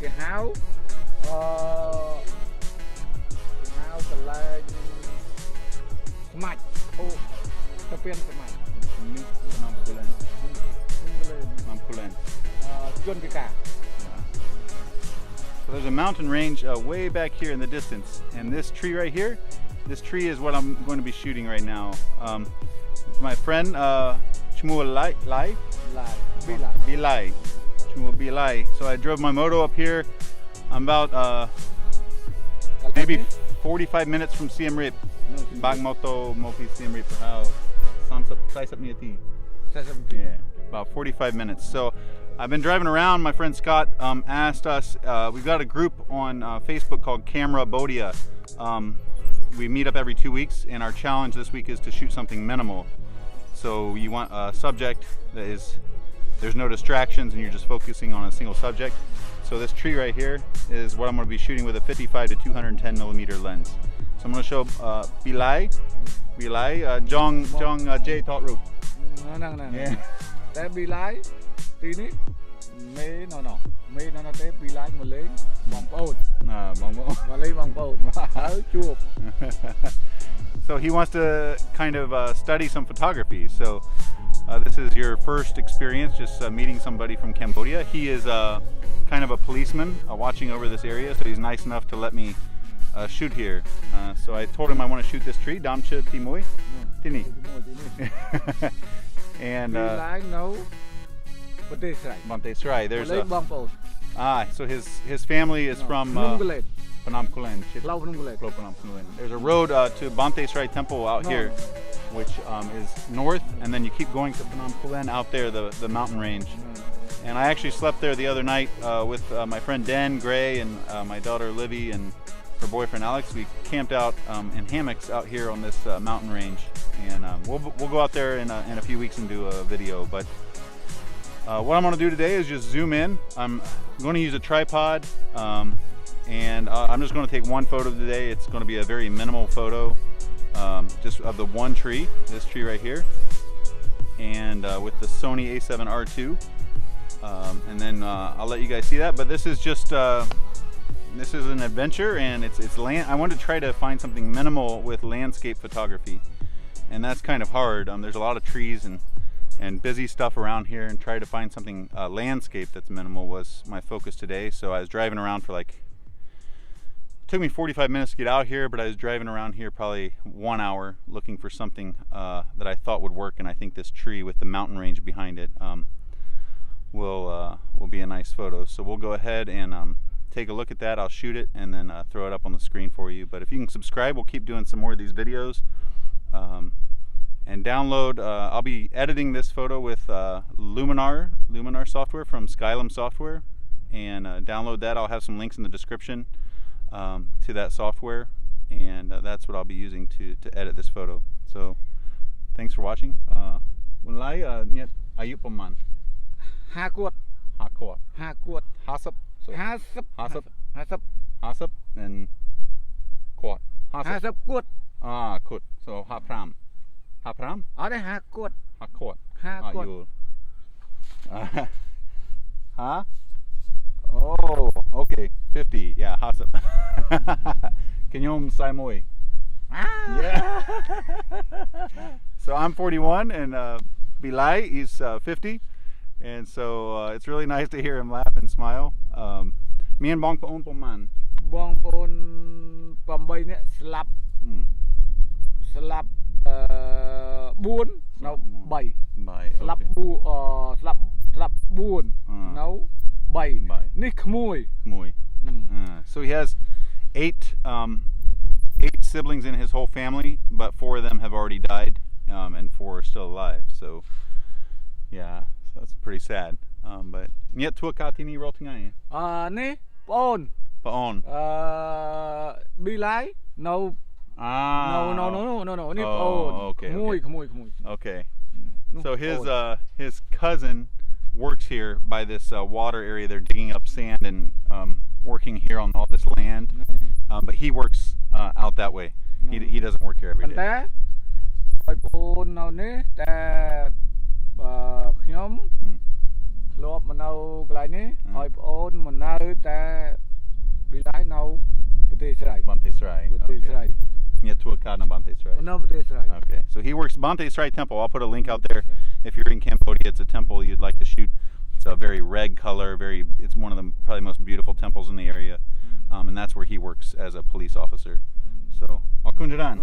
គេហៅកន្លែងស្មាច់អូទៅពៀនស្មាច់ ជនពិការ So there's a mountain range way back here in the distance, and this tree right here, this tree is what I'm going to be shooting right now. My friend Bilai. So I drove my moto up here. I'm about maybe 45 minutes from Siem Reap. Bag moto mopi Siem Reap how size up near T. Yeah, about 45 minutes. So I've been driving around. My friend Scott asked us, we've got a group on Facebook called Camera Bodia. We meet up every 2 weeks, and our challenge this week is to shoot something minimal. So you want a subject that is, there's no distractions and you're just focusing on a single subject. So this tree right here is what I'm going to be shooting with a 55 to 210 millimeter lens. So I'm going to show Bilai, Jong J Thought Roop. Yeah. តែ Bilai ទីនេះមេណណមេណណទេ Bilai មកលេងបងប្អូនមកលេងបងប្អូនហើយជួប So he wants to kind of study some photography. So this is your first experience, just meeting somebody from Cambodia. He is kind of a policeman watching over this area, so he's nice enough to let me shoot here. So I told him I want to shoot this tree. Damcha Timoy. Tini. And Banteay Srei. There's so his family is from Phnom Kulen. There's a road to Banteay Srei temple out here, which is north, and then you keep going to Phnom Kulen out there, the mountain range. And I actually slept there the other night with my friend Den Gray and my daughter Livy and her boyfriend Alex. We camped out in hammocks out here on this mountain range, and we'll go out there in a few weeks and do a video. But what I'm going to do today is just zoom in. I'm going to use a tripod, and I'm just going to take one photo today. It's going to be a very minimal photo, just of the one tree, this tree right here, and with the Sony A7R II. And then I'll let you guys see that. But this is just this is an adventure, and it's land. I wanted to try to find something minimal with landscape photography, and that's kind of hard. There's a lot of trees and busy stuff around here, and try to find something landscape that's minimal was my focus today. So I was driving around for it took me 45 minutes to get out here, but I was driving around here probably 1 hour looking for something that I thought would work, and I think this tree with the mountain range behind it will be a nice photo. So we'll go ahead and take a look at that. I'll shoot it and then throw it up on the screen for you. But if you can subscribe, we'll keep doing some more of these videos. And download, I'll be editing this photo with Luminar software from Skylum software, and download that. I'll have some links in the description to that software, and that's what I'll be using to edit this photo. So thanks for watching. Ayup Paman. 5 quật 50 and quad 50 quật quad. So 50 ở đây 5 quật 5 quad 5 quật huh? Oh, okay, 50. Yeah, hasap. Kenyom Saimoy. Yeah. So I'm 41, and Bilai is 50. And so it's really nice to hear him laugh and smile. Me and Bong Paon Poman. Bong Paon 8 នាក់ស្លាប់4នៅ 3 ស្លាប់ 4 នៅ 3 នេះក្មួយ So he has 8 siblings in his whole family, but 4 of them have already died, and 4 are still alive. So yeah, so that's pretty sad. But nyet tua katini rotingai. Ni Paon. Bilai no. No. Ni Paon. Okay. So his cousin works here by this water area. They're digging up sand and working here on all this land. But he works out that way. He doesn't work here every day. បងប្អូននៅនេះតែខ្ញុំ ធ្លាប់មកនៅកន្លែងនេះឲ្យប្អូនមកនៅតែវិល័យនៅប្រទេសស្រី Banteay Srei. ប្រទេសស្រី Near Tuakana Banteay Srei. នៅប្រទេសស្រី Okay, so he works Banteay Srei Temple. I'll put a link out there. If you're in Cambodia, it's a temple you'd like to shoot. It's a very red color. It's one of the probably most beautiful temples in the area, and that's where he works as a police officer. So, I'll kunjaran.